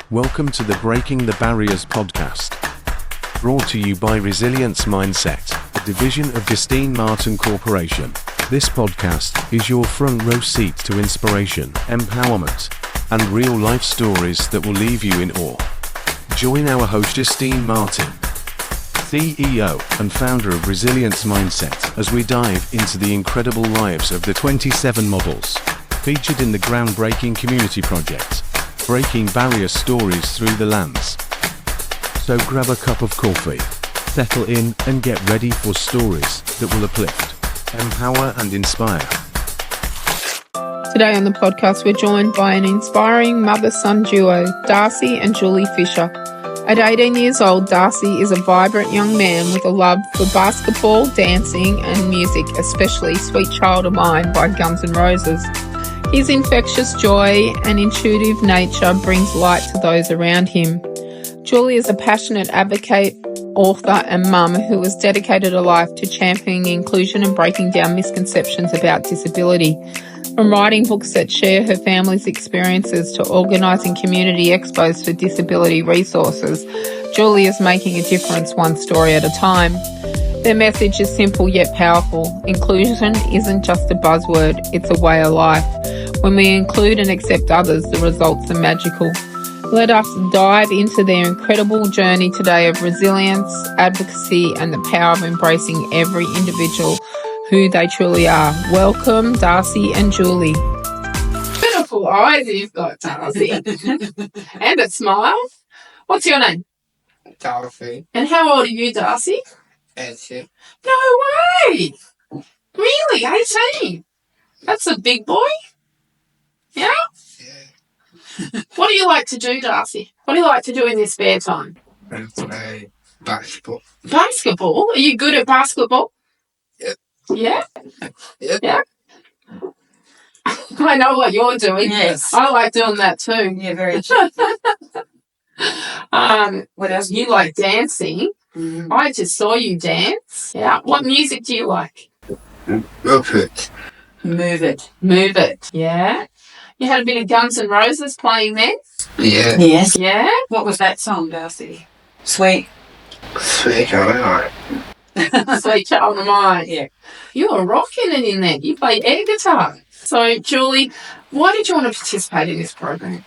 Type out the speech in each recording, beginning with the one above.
Welcome to the Breaking the Barriers podcast. Brought to you by Resilience Mindset, a division of Justine Martin Corporation. This podcast is your front row seat to inspiration, empowerment, and real-life stories that will leave you in awe. Join our host Justine Martin, CEO and founder of Resilience Mindset, as we dive into the incredible lives of the 27 models featured in the groundbreaking community project, Breaking Barrier Stories Through the Lens. So grab a cup of coffee, settle in, and get ready for stories that will uplift, empower, and inspire. Today on the podcast, we're joined by an inspiring mother-son duo, Darcy and Julie Fisher. At 18 years old, Darcy is a vibrant young man with a love for basketball, dancing, and music, especially Sweet Child of Mine by Guns N' Roses. His infectious joy and intuitive nature brings light to those around him. Julie is a passionate advocate, author, and mum who has dedicated her life to championing inclusion and breaking down misconceptions about disability. From writing books that share her family's experiences to organising community expos for disability resources, Julie is making a difference one story at a time. Their message is simple yet powerful. Inclusion isn't just a buzzword, it's a way of life. When we include and accept others, the results are magical. Let us dive into their incredible journey today of resilience, advocacy, and the power of embracing every individual who they truly are. Welcome, Darcy and Julie. Beautiful eyes you've got, Darcy. And a smile. What's your name? Darcy. And how old are you, Darcy? 18. No way! Really? 18? That's a big boy? Yeah? Yeah. What do you like to do, Darcy? What do you like to do in your spare time? And play basketball. Basketball? Are you good at basketball? Yep. Yeah? Yep. Yeah? I know what you're doing. Yes. I like doing that too. Yeah, very true. What else? You like dancing. Mm. I just saw you dance. Yeah. What music do you like? Perfect. Move it. Move it. Yeah. You had a bit of Guns N' Roses playing then? Yeah. Yes. Yeah. What was that song, Darcy? Sweet. Sweet child. Sweet Child of Mine. Yeah. You were rocking it in there. You play air guitar. So, Julie, why did you want to participate in this program?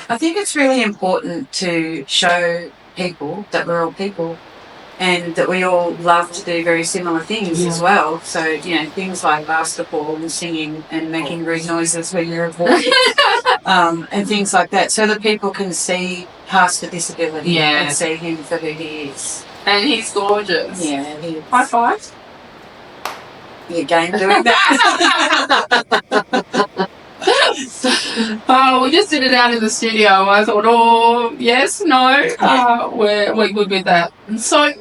I think it's really important to show people that we're all people and that we all love to do very similar things as well. So, things like basketball and singing and making rude noises when you're a boy and things like that, so that people can see past the disability and see him for who he is. And he's gorgeous. Yeah. High five. You're game doing that. Oh, we just did it out in the studio. I thought, oh, yes, no, we're good with that. So,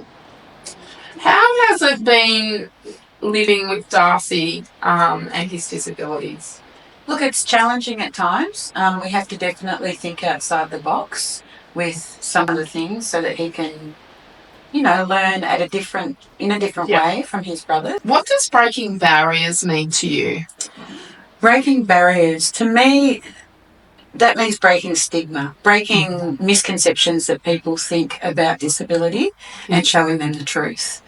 how has it been living with Darcy and his disabilities? Look, it's challenging at times. We have to definitely think outside the box with some of the things so that he can, learn in a different way from his brother. What does breaking barriers mean to you? Breaking barriers, to me, that means breaking stigma, breaking misconceptions that people think about disability and showing them the truth.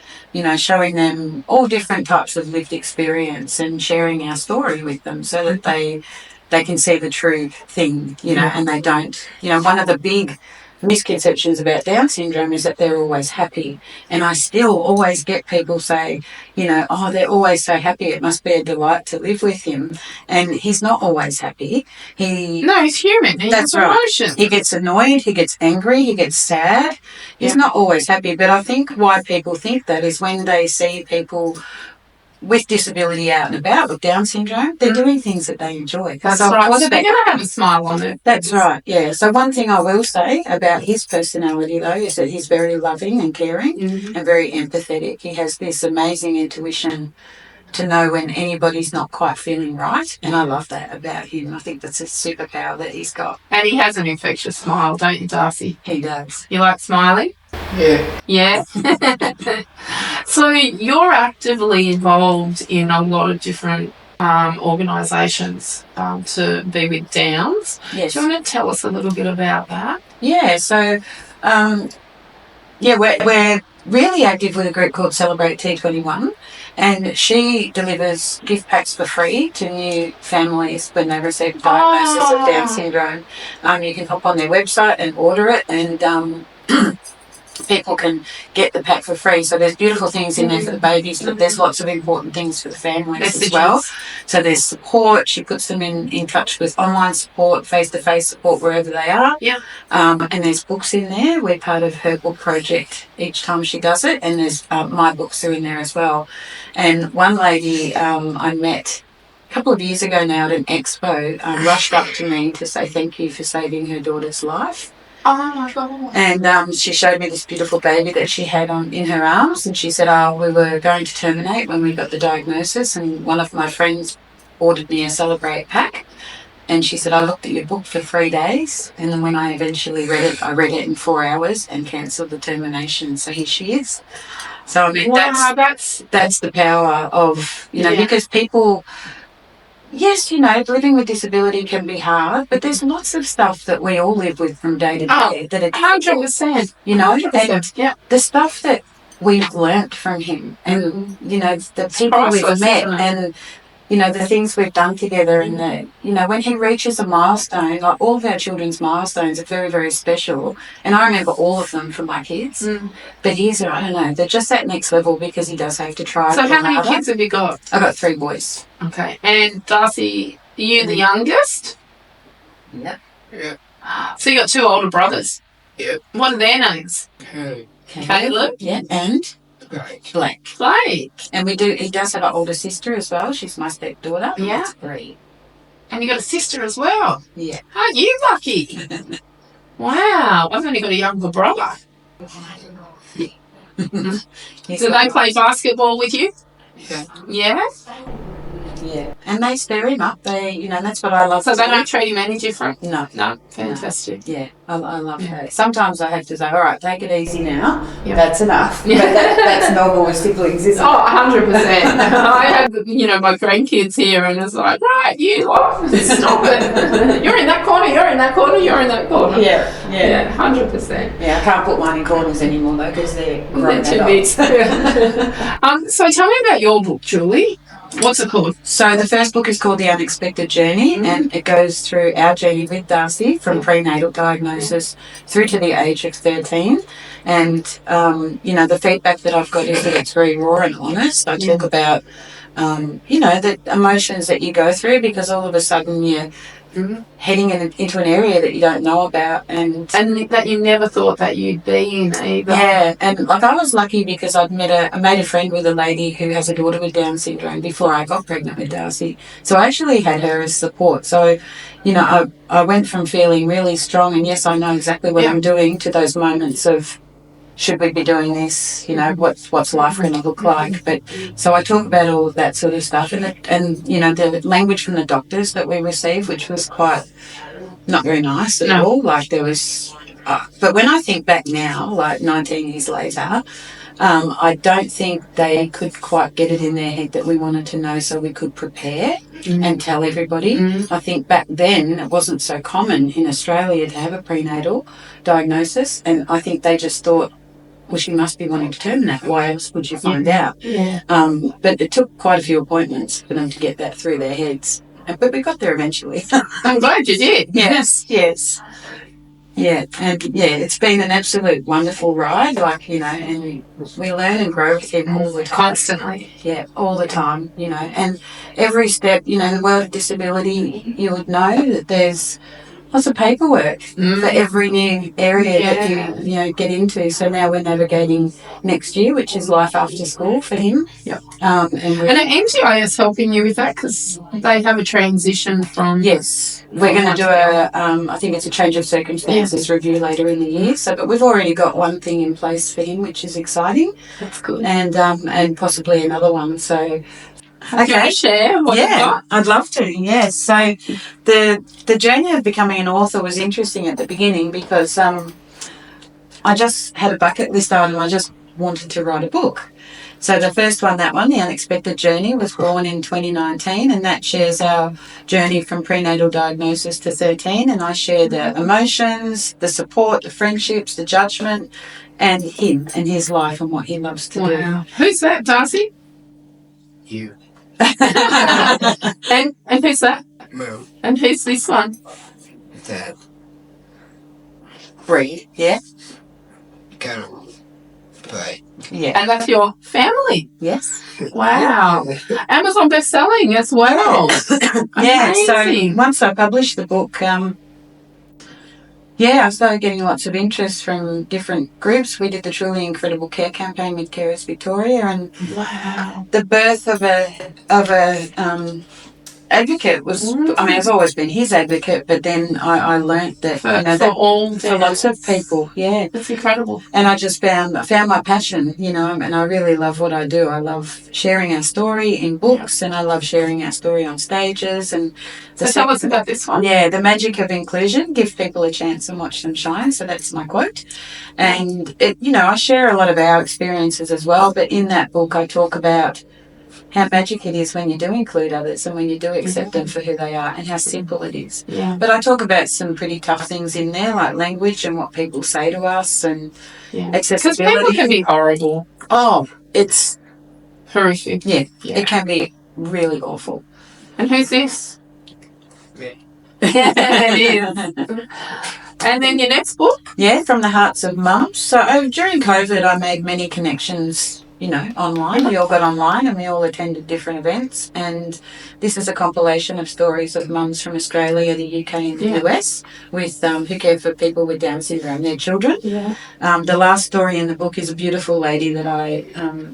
Showing them all different types of lived experience and sharing our story with them so that they can see the true thing, and they don't. One of the big misconceptions about Down syndrome is that they're always happy. And I still always get people say, oh, they're always so happy. It must be a delight to live with him. And he's not always happy. He's human. He has emotions. He gets annoyed. He gets angry. He gets sad. He's not always happy. But I think why people think that is when they see people with disability out and about with Down syndrome, they're doing things that they enjoy. That's right. So they're going to have a smile on it. That's right, yeah. So one thing I will say about his personality, though, is that he's very loving and caring and very empathetic. He has this amazing intuition to know when anybody's not quite feeling right, and I love that about him. I think that's a superpower that he's got. And he has an infectious smile, don't you, Darcy? He does. You like smiling? Yeah. Yeah. So you're actively involved in a lot of different organisations to be with Downs. Yes. Do you want to tell us a little bit about that? Yeah, so we're really active with a group called Celebrate T21, and she delivers gift packs for free to new families when they receive a diagnosis of Down syndrome. You can hop on their website and order it, and people can get the pack for free. So there's beautiful things in there for the babies, but there's lots of important things for the families as well. So there's support. She puts them in touch with online support, face-to-face support wherever they are. Yeah. And there's books in there. We're part of her book project each time she does it, and there's my books are in there as well. And one lady I met a couple of years ago now at an expo rushed up to me to say thank you for saving her daughter's life. Oh my God. And she showed me this beautiful baby that she had in her arms, and she said, we were going to terminate when we got the diagnosis, and one of my friends ordered me a Celebrate pack, and she said, I looked at your book for 3 days, and then when I eventually read it, I read it in 4 hours and cancelled the termination. So here she is. So I mean, that's the power of, because people... Yes, living with disability can be hard, but there's lots of stuff that we all live with from day to day that are 100%. And the stuff that we've learnt from him, and the people we've met, and the things we've done together, and when he reaches a milestone, like all of our children's milestones are very, very special, and I remember all of them from my kids. But his, I don't know, they're just that next level because he does have to try. So how many kids have you got? I've got 3 boys. Okay. And Darcy, are you the youngest? Yep. Yeah. So you got 2 older brothers? Yep. What are their names? Caleb? Yeah, and Blake. Blake. And he does have an older sister as well. She's my stepdaughter. Yeah. That's 3. And you got a sister as well? Yeah. Aren't you lucky? Wow. I've only got a younger brother. Do they play basketball with you? Yeah. Yeah? Yeah. And they stir him up. That's what I love. So they don't treat him any different? No. No. Fantastic. Yeah. I love her. Sometimes I have to say, all right, take it easy now. Yep. That's enough. Yeah. But that's normal with siblings, isn't it? Oh, 100%. I have, my grandkids here, and it's like, right, you stop it. You're in that corner, you're in that corner, you're in that corner. Yeah, 100%. Yeah, I can't put mine in corners anymore, though, because they're too big. So tell me about your book, Julie. What's it called? So the first book is called The Unexpected Journey, and it goes through our journey with Darcy from prenatal diagnosis through to the age of 13. And, the feedback that I've got is that it's very raw and honest. I talk about, the emotions that you go through, because all of a sudden you're heading into an area that you don't know about, and that you never thought that you'd be in either. Yeah, and I was lucky because I made a friend with a lady who has a daughter with Down syndrome before I got pregnant with Darcy. So I actually had her as support. So, I went from feeling really strong and yes, I know exactly what I'm doing, to those moments of, should we be doing this? What's life going to look like? But so I talk about all of that sort of stuff, and the language from the doctors that we received, which was quite not very nice at all. Like there was, but when I think back now, like 19 years later, I don't think they could quite get it in their head that we wanted to know so we could prepare and tell everybody. I think back then it wasn't so common in Australia to have a prenatal diagnosis, and I think they just thought, well, she must be wanting to terminate. Why else would you find out? Yeah. But it took quite a few appointments for them to get that through their heads. But we got there eventually. I'm glad you did. Yes. Yeah, and it's been an absolute wonderful ride, and we learn and grow with him all the time. Constantly. Yeah, all the time, and every step, the world of disability, you would know that there's lots of paperwork for every new area that you get into. So now we're navigating next year, which is life after school for him. Yep. And MTI is helping you with that because they have a transition from... Yes. We're going to do I think it's a change of circumstances review later in the year. But we've already got one thing in place for him, which is exciting. That's good. And possibly another one. So... Okay. Do you want to share what you've got? I'd love to, yes. So the journey of becoming an author was interesting at the beginning because I just had a bucket list item. I just wanted to write a book. So the first one, that one, The Unexpected Journey, was born in 2019, and that shares our journey from prenatal diagnosis to 13, and I share the emotions, the support, the friendships, the judgment, and him and his life and what he loves to Wow. Who's that, Darcy? You. And who's that? Mum. And who's this one? Dad. Breed, yeah? Carol. Play. Yeah. And that's your family. Yes. Wow. Amazon best-selling as well. Yeah, so Amazing. once I published the book, I started getting lots of interest from different groups. We did the Truly Incredible Care campaign with Carers Victoria, and Wow. the birth of a advocate was, I mean, I've always been his advocate, but then I learnt that, for lots of people, yeah. That's incredible. And I just found my passion, and I really love what I do. I love sharing our story in books, and I love sharing our story on stages. And So tell us about this one. Yeah, the magic of inclusion, give people a chance and watch them shine. So that's my quote. And, I share a lot of our experiences as well, but in that book I talk about how magic it is when you do include others and when you do accept them for who they are, and how simple it is. Yeah. But I talk about some pretty tough things in there, like language and what people say to us, and accessibility. Because people can be horrible. Oh, it's horrific. Yeah, it can be really awful. And who's this? Me. Yeah, it is. And then your next book? Yeah, From the Hearts of Mums. So during COVID, I made many connections, online. We all got online and we all attended different events. And this is a compilation of stories of mums from Australia, the UK and the US with who care for people with Down syndrome, their children. Yeah. The last story in the book is a beautiful lady that I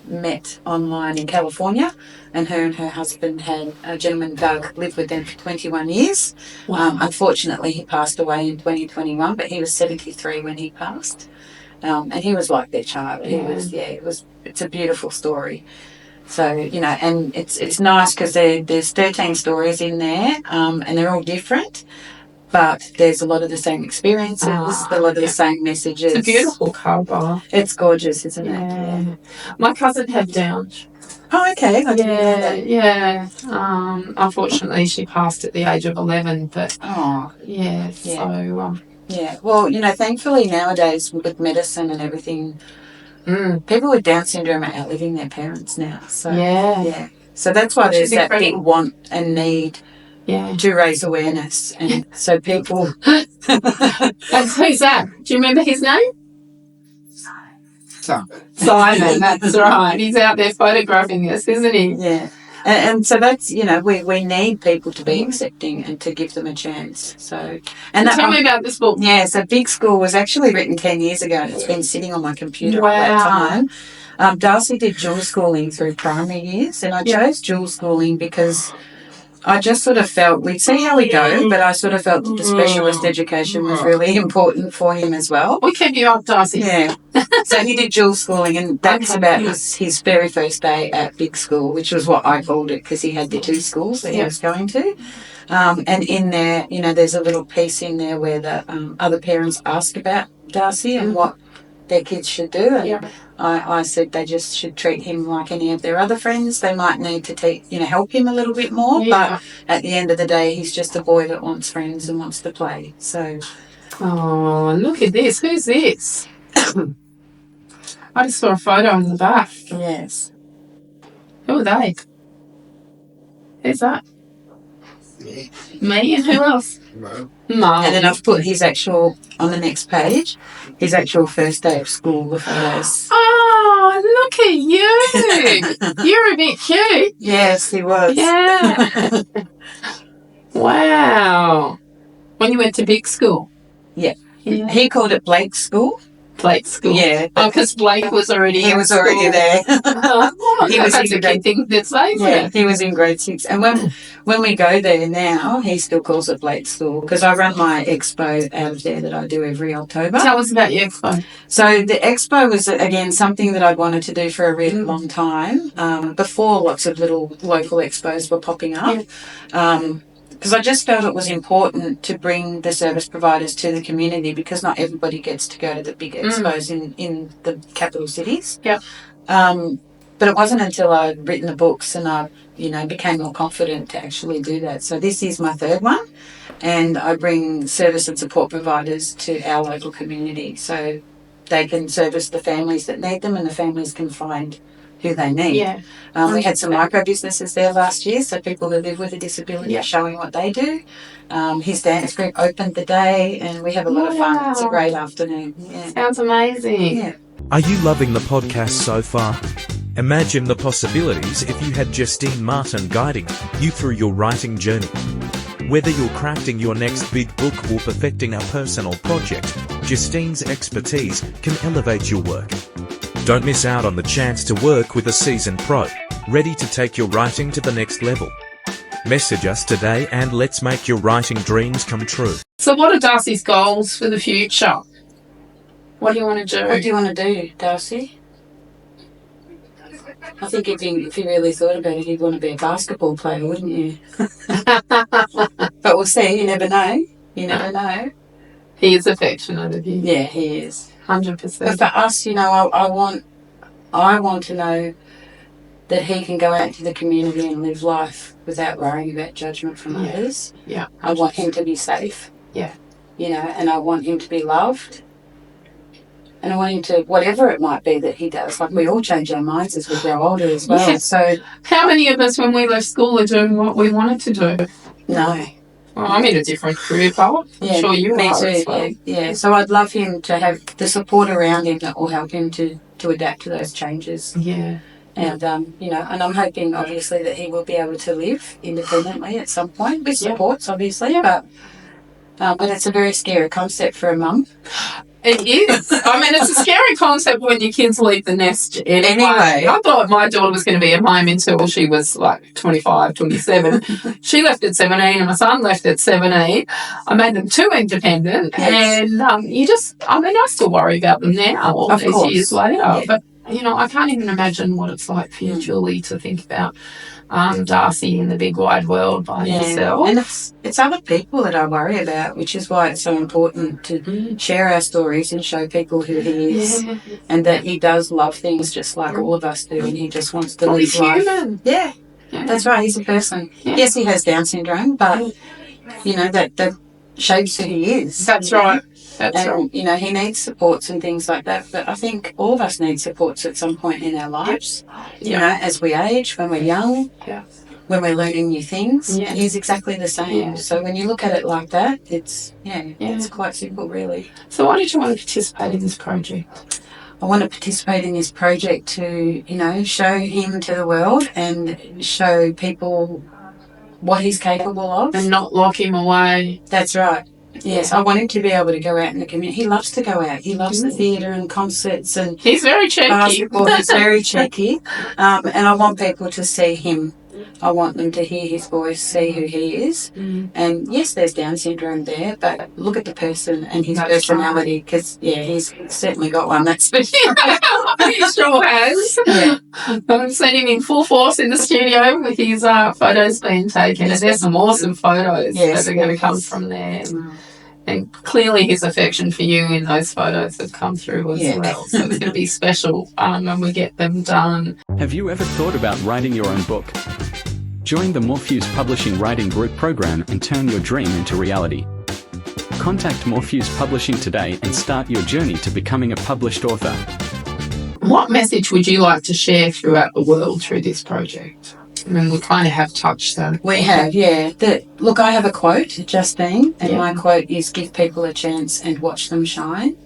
met online in California, and her husband had a gentleman, Doug, lived with them for 21 years. Wow. Unfortunately, he passed away in 2021, but he was 73 when he passed. And he was like their child. It's a beautiful story. So, and it's nice because there's 13 stories in there, and they're all different, but there's a lot of the same experiences, a lot of the same messages. It's a beautiful cover. It's gorgeous, isn't it? Yeah. My cousin had Down. Oh, okay. I didn't know that. Yeah. Unfortunately, she passed at the age of 11, but Oh, yeah. So, yeah. Well, thankfully nowadays with medicine and everything, people with Down syndrome are outliving their parents now. So yeah. So that's why there's that big want and need to raise awareness, and so people. And who's that? Do you remember his name? Simon. That's right. He's out there photographing us, isn't he? Yeah. And so that's, we need people to be accepting and to give them a chance. So tell me about this book. Yeah, so Big School was actually written 10 years ago, and it's been sitting on my computer all that time. Darcy did dual schooling through primary years, and I chose dual schooling because I just sort of felt we'd see how we go, but I sort of felt that the specialist education was really important for him as well. We keep you up, Darcy. Yeah. So he did dual schooling, and that's about his very first day at Big School, which was what I called it because he had the two schools that he was going to. And in there, there's a little piece in there where the other parents ask about Darcy and what their kids should do. And I said they just should treat him like any of their other friends. They might need to help him a little bit more, but at the end of the day, he's just a boy that wants friends and wants to play. So, oh, look at this. Who's this? I just saw a photo in the back. Yes. Who are they? Who's that? Me. Me, and who else? Mum. Mum. And then I've put his actual, on the next page, his actual first day of school, the photos. Oh, look at you. You're a bit cute. Yes, he was. Yeah. Wow. When you went to Big School? Yeah. He called it Blake School. Blake School. Yeah. Oh, because Blake was already He was already there. He was a good thing to say. Yeah, he was in grade 6. And when we go there now, he still calls it Blake School because I run my expo out of there that I do every October. Tell us about your expo. So the expo was, again, something that I'd wanted to do for a really long time, before lots of little local expos were popping up. Because I just felt it was important to bring the service providers to the community because not everybody gets to go to the big expos in the capital cities. Yep. But it wasn't until I'd written the books and I, became more confident to actually do that. So this is my third one, and I bring service and support providers to our local community so they can service the families that need them and the families can find who they need. Yeah. We had some micro businesses there last year, so people who live with a disability showing what they do. His dance group opened the day and we have a lot of fun. It's a great afternoon. Yeah. Sounds amazing. Yeah. Are you loving the podcast so far? Imagine the possibilities if you had Justine Martin guiding you through your writing journey. Whether you're crafting your next big book or perfecting a personal project, Justine's expertise can elevate your work. Don't miss out on the chance to work with a seasoned pro, ready to take your writing to the next level. Message us today and let's make your writing dreams come true. So what are Darcy's goals for the future? What do you want to do? What do you want to do, Darcy? I think if he really thought about it, he'd want to be a basketball player, wouldn't you? But we'll see. You never know. You never know. He is affectionate of you. Yeah, he is. 100%. But for us, I want to know that he can go out into the community and live life without worrying about judgment from others. Yeah. I want him to be safe. Yeah. And I want him to be loved. And I want him to, whatever it might be that he does, like we all change our minds as we grow older as well. Yes. So, how many of us when we left school are doing what we wanted to do? no. Well, I'm in a different career path. I'm sure you me are too. as well. Yeah. So I'd love him to have the support around him that will help him to adapt to those changes. Yeah. And, and I'm hoping, obviously, that he will be able to live independently at some point with supports, obviously. But it's a very scary concept for a mum. It is. I mean, it's a scary concept when your kids leave the nest anyway. I thought my daughter was going to be at home until she was like 25, 27. She left at 17 and my son left at 17. I made them too independent. Yes. And I still worry about them now, all these years later. Yeah. But, I can't even imagine what it's like for you, Julie, to think about Darcy in the big wide world by yourself. And it's other people that I worry about, which is why it's so important to share our stories and show people who he is and that he does love things just like all of us do and he just wants to live life. Human. Yeah, that's right. He's a person. Yeah. Yes, he has Down syndrome, but, that shapes who he is. That's right. And, he needs supports and things like that. But I think all of us need supports at some point in our lives, as we age, when we're young, when we're learning new things. Yeah. He's exactly the same. Yeah. So when you look at it like that, it's quite simple, really. So why did you want to participate in this project? I want to participate in this project to, show him to the world and show people what he's capable of. And not lock him away. That's right. Yes, I want him to be able to go out in the community. He loves to go out. He loves the theatre and concerts and he's very cheeky. Basketball. He's very cheeky. And I want people to see him. I want them to hear his voice, see who he is. And yes, there's Down syndrome there, but look at the person and his personality because, he's certainly got one, that's for sure. He sure has. Yeah. I've seen him in full force in the studio with his photos being taken. And there's some awesome photos that are going to come from there. And clearly his affection for you in those photos have come through as well. So it's going to be special when we get them done. Have you ever thought about writing your own book? Join the Morpheus Publishing Writing Group program and turn your dream into reality. Contact Morpheus Publishing today and start your journey to becoming a published author. What message would you like to share throughout the world through this project? I mean, we kind of have touched on it. We have, Look, I have a quote, Justine, and my quote is give people a chance and watch them shine.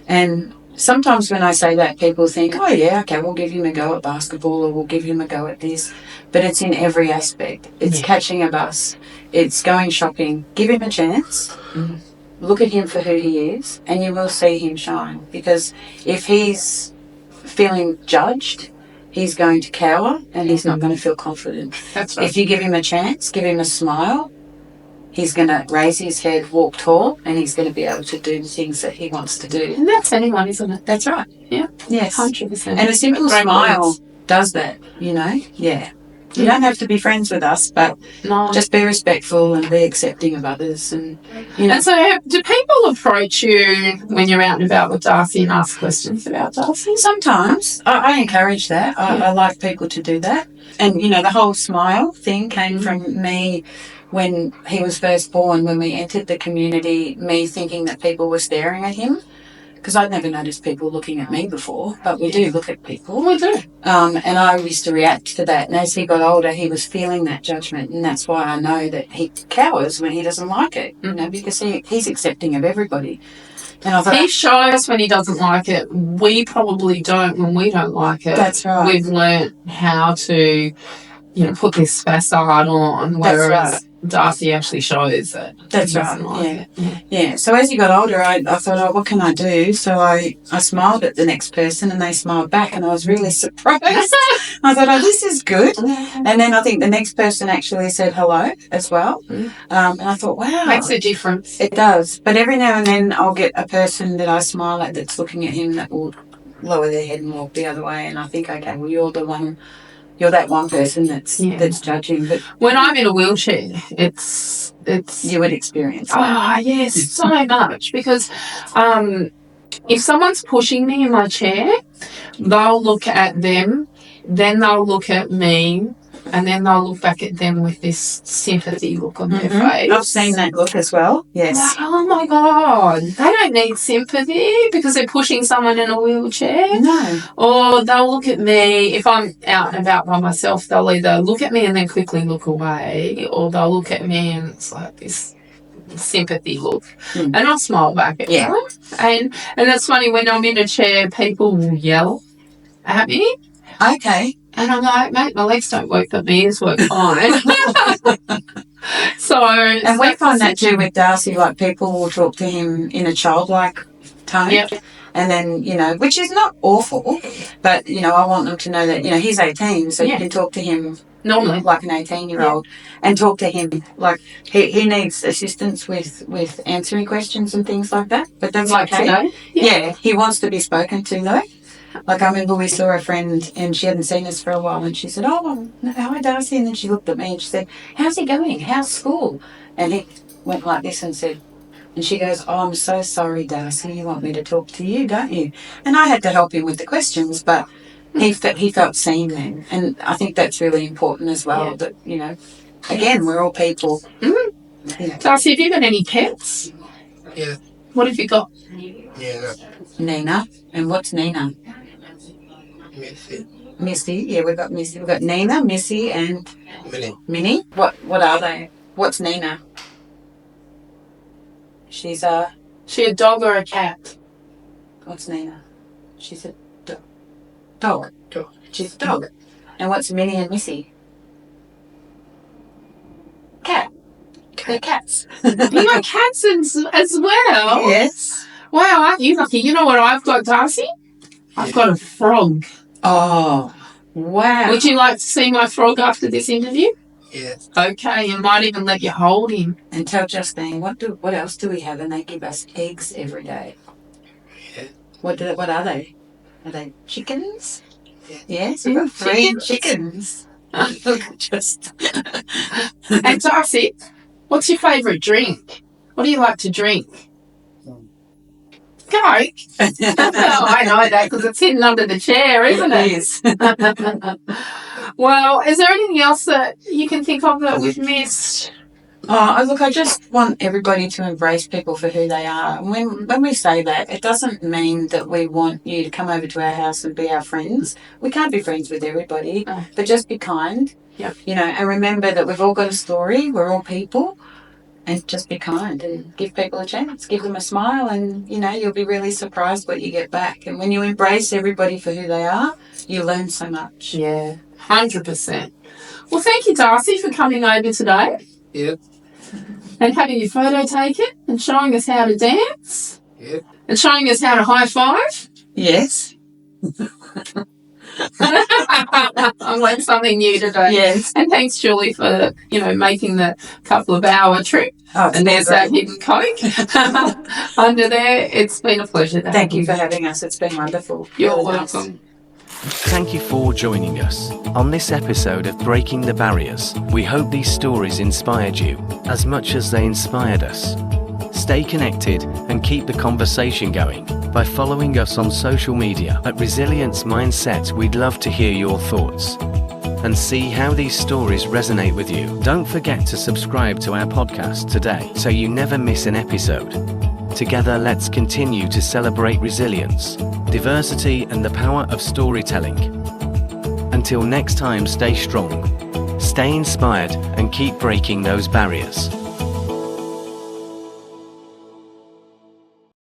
And sometimes when I say that, people think, oh, yeah, okay, we'll give him a go at basketball or we'll give him a go at this. But it's in every aspect. It's catching a bus. It's going shopping. Give him a chance. Look at him for who he is and you will see him shine. Because if he's feeling judged, he's going to cower and he's not going to feel confident. That's right. If you give him a chance, give him a smile, he's going to raise his head, walk tall, and he's going to be able to do the things that he wants to do. And that's anyone, isn't it? That's right. Yeah. Yes. 100%. And a simple smile does that, Yeah. You don't have to be friends with us, but No. just be respectful and be accepting of others. And, you know. And so do people approach you when you're out and about with Darcy and ask questions about Darcy? Sometimes I encourage that. I like people to do that. And, you know, the whole smile thing came from me when he was first born, when we entered the community, me thinking that people were staring at him. Because I'd never noticed people looking at me before, but we do look at people. We do. And I used to react to that. And as he got older, he was feeling that judgment. And that's why I know that he cowers when he doesn't like it, you know, because he's accepting of everybody. And I thought, He shows when he doesn't like it. We probably don't when we don't like it. That's right. We've learnt how to, you know, put this facade on, whereas right. Darcy actually shows that That's he right. doesn't like it. Yeah. So as he got older, I thought, oh, what can I do? So I smiled at the next person and they smiled back and I was really surprised. I thought, oh, this is good. And then I think the next person actually said hello as well. And I thought, wow. Makes a difference. It does. But every now and then I'll get a person that I smile at that's looking at him that will lower their head and walk the other way. And I think, okay, well, you're that one person that's judging. But when I'm in a wheelchair, it's you would experience that. Oh, yes, so much. Because if someone's pushing me in my chair, they'll look at them, then they'll look at me, and then they'll look back at them with this sympathy look on their face. I've seen that look as well, yes. Like, oh, my God. They don't need sympathy because they're pushing someone in a wheelchair. No. Or they'll look at me, if I'm out and about by myself, they'll either look at me and then quickly look away, or they'll look at me and it's like this sympathy look. And I'll smile back at them. And it's funny, when I'm in a chair, people will yell at me. Okay. And I'm like, mate, my legs don't work, but my ears work fine. And we find that too with Darcy, like people will talk to him in a childlike tone. Yep. And then, you know, which is not awful, but, you know, I want them to know that, you know, he's 18, so you can talk to him normally like an 18-year-old and talk to him like he needs assistance with answering questions and things like that. But that's like okay. today. Yeah, he wants to be spoken to though. Like I remember we saw a friend and she hadn't seen us for a while and she said, oh, hi Darcy, and then she looked at me and she said, how's he going? How's school? And he went like this and said, and she goes, oh, I'm so sorry, Darcy, you want me to talk to you, don't you? And I had to help him with the questions, but he felt seen then. And I think that's really important as well, that, you know, again, we're all people. Yeah. Darcy, have you got any pets? Yeah. What have you got? Yeah. Nina. And what's Nina? Missy. Missy. Yeah, we've got Missy. We've got Nina, Missy, and Minnie. Minnie. What are they? What's Nina? She's She a dog or a cat? what's Nina? She's a dog. She's a dog. And what's Minnie and Missy? Cat. They're cats. You got cats as well? Yes. Wow, aren't you lucky? You know what I've got, Darcy? I've got a frog. Oh, wow. Would you like to see my frog after this interview? Yes. Okay, and might even let you hold him. And tell Justine, what else do we have? And they give us eggs every day. Yeah. What are they? Are they chickens? Yeah. Yes, we've got 3 chickens. Look, just. And Darcy, what's your favourite drink? What do you like to drink? Coke. Oh, I know that because it's hidden under the chair, isn't it? It is. Well, is there anything else that you can think of that we've missed? Oh, look, I just want everybody to embrace people for who they are. And when we say that, it doesn't mean that we want you to come over to our house and be our friends. We can't be friends with everybody, but just be kind. Yep. You know, and remember that we've all got a story. We're all people. And just be kind and give people a chance. Give them a smile and, you know, you'll be really surprised what you get back. And when you embrace everybody for who they are, you learn so much. Yeah, 100%. Well, thank you, Darcy, for coming over today. Yep. And having your photo taken and showing us how to dance. Yep. And showing us how to high five. Yes. I learned something new today. Yes. And thanks, Julie, for, making the couple of hour trip. Oh, And there's that hidden Coke under there. It's been a pleasure. Thank you for having us. It's been wonderful. You're Really nice. welcome. Thank you for joining us on this episode of Breaking the Barriers. We hope these stories inspired you as much as they inspired us. Stay connected and keep the conversation going by following us on social media at Resilience Mindset. We'd love to hear your thoughts and see how these stories resonate with you. Don't forget to subscribe to our podcast today so you never miss an episode. Together, let's continue to celebrate resilience, diversity, and the power of storytelling. Until next time, stay strong, stay inspired, and keep breaking those barriers.